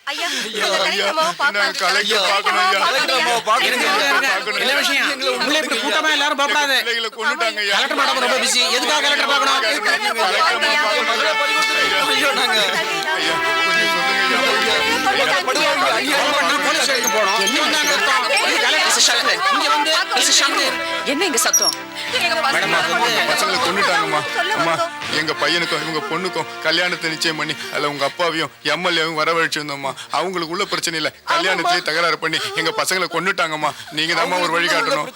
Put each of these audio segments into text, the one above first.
ஐயா ஐயா, கலெக்டர் அம்மாவை பார்க்கணும். கலெக்டர் பார்க்கணும் ஐயா. கலெக்டர் அம்மாவை பார்க்கணும். என்ன விஷயம்? உள்ள இப்படி கூட்டமா எல்லாரும் போகக்கூடாது. பிள்ளைகளை கொன்னுட்டாங்க ஐயா. கலெக்டர் மேடம் ரொம்ப பிஸி. எதுக்காக கலெக்டர் பார்க்கணும்? ஐயோ நாங்க ஐயா கொஞ்சம் சொல்லுங்க ஐயா. போலீஸ் ஸ்டேஷனுக்கு போறோம். என்ன வந்தாங்க அர்த்தம்? கலெக்டர் சங்கர் இங்க வந்து சங்கர் என்ன இங்க சத்தம்? மேடம் பசங்களை கொன்னுட்டாங்கம்மா. அம்மா எங்க பையனுக்கும் இவங்க பொண்ணுக்கும் கல்யாணத்தை நிச்சயம் பண்ணி அதுல உங்க அப்பாவையும் எம்எல்ஏவும் வரவழைச்சிருந்தோம்மா. அவங்களுக்கு உள்ள பிரச்சனை இல்ல, கல்யாணத்தையே தகராறு பண்ணி எங்க பசங்களை கொன்னுட்டாங்கம்மா. நீங்க தான் ஒரு வழி காட்டணும்.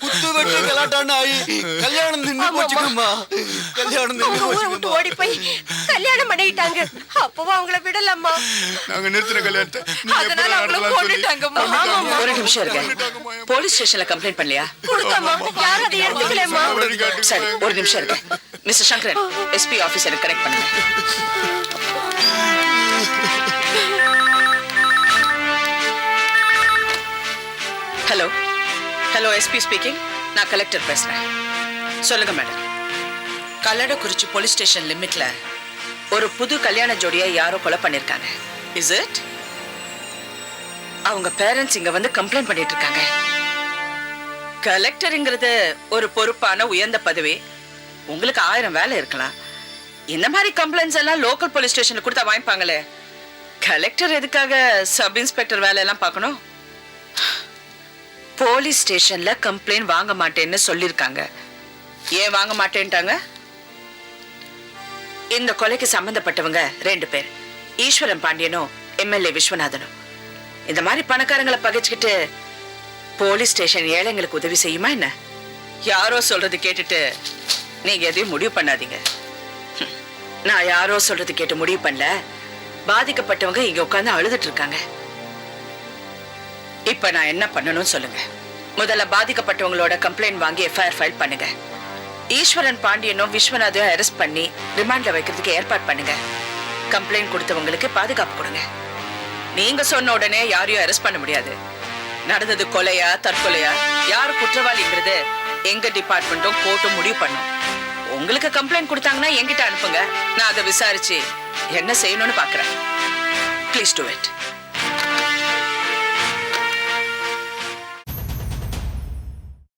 குத்து வெட்டு கலாட்டான்னு ஆகி கல்யாணம் நின்னு போச்சுக்கம்மா. கல்யாணம் நின்னு விட்டு ஓடி போய் கல்யாணம் பண்ணிட்டாங்க. அப்பவும் அவங்கள விடலம்மா. நாங்க நிறுத்தின கல்யாணத்தை நீங்க எப்படி அதனால அவங்கள நடத்தலாம்னு சொல்லி கொன்னுட்டாங்கம்மா. ஒரு நிமிஷம் இருக்க. போலீஸ் ஸ்டேஷன்ல கம்ப்ளைண்ட் பண்ணலையா? கொடுத்தம்மா. யாரும் அதை எடுத்துக்கலம்மா. வழி காட்டுங்க. சரி ஒரு நிமிஷம் இருக்க. மிஸ்டர் சங்கரன், எஸ்பி ஆபீசரை கரெக்ட் பண்ணுங்க. Hello hello, SP speaking. நான் கலெக்டர் பேசுறேன். சொல்லுங்க மேடம். கல்லடக்குறிச்சி போலீஸ் ஸ்டேஷன் லிமிட்ல ஒரு புது கல்யாண ஜோடியை யாரோ கொலை பண்ணிருக்காங்க. Is it? அவங்க பேரண்ட்ஸ் இங்க வந்து கம்ப்ளைண்ட் பண்ணிட்டு இருக்காங்க. கலெக்டருங்கிறது ஒரு பொறுப்பான உயர்ந்த பதவி. உங்களுக்கு 1000 வேலை இருக்கலாம். இந்த மாதிரி கம்ப்ளைண்ட்ஸ் எல்லாம் லோக்கல் போலீஸ் ஸ்டேஷன்ல கொடுத்தா வாங்கிப்பாங்களே. கலெக்டர் எதுக்காக சப் இன்ஸ்பெக்டர் வேலை எல்லாம் பார்க்கணும்? போலீஸ் ஸ்டேஷன்ல கம்ப்ளைண்ட் வாங்க மாட்டேன்னு சொல்லிருக்காங்க. ஏன் வாங்க மாட்டேன்ட்டாங்க? இந்த கொலைக்கு சம்பந்தப்பட்டவங்க 2 பேர், ஈஸ்வரன் பாண்டியனும் எம்எல்ஏ விஸ்வநாதனும். இந்த மாதிரி பணக்காரங்களை பகைச்சுக்கிட்டு போலீஸ் ஸ்டேஷன் ஏழைங்களுக்கு உதவி செய்யுமா என்ன? யாரோ சொல்றது கேட்டுட்டு நீங்க எதையும் முடிவு பண்ணாதீங்க. நான் யாரோ சொல்றது கேட்டு முடிவு பண்ணல. பாதிக்கப்பட்டவங்க இங்க உட்கார்ந்து அழுதுட்டு இருக்காங்க. இப்ப நான் என்ன பண்ணணும் சொல்லுங்க. முதல்ல பாதிக்கப்பட்டவங்களோட கம்ப்ளைண்ட் வாங்கி எஃப்ஐஆர் ஃபைல் பண்ணுங்க. ஈஸ்வரன் பாண்டியனும் விஸ்வநாதையும் அரெஸ்ட் பண்ணி ரிமாண்ட்ல வைக்கிறதுக்கு ஏற்பாடு பண்ணுங்க. கம்ப்ளைண்ட் கொடுத்தவங்களுக்கு பாதுகாப்பு கொடுங்க. நீங்க சொன்ன உடனே யாரையும் அரெஸ்ட் பண்ண முடியாது. நடந்தது கொலையா தற்கொலையா, யார் குற்றவாளிங்கிறது எங்க டிபார்ட்மெண்ட்டும் கோர்ட்டும் முடிவு பண்ணும். உங்களுக்கு கம்ப்ளைண்ட் கொடுத்தாங்கன்னா என்கிட்ட அனுப்புங்க. நான் அதை விசாரிச்சு என்ன செய்யணும்னு பாக்குறேன். Please to it.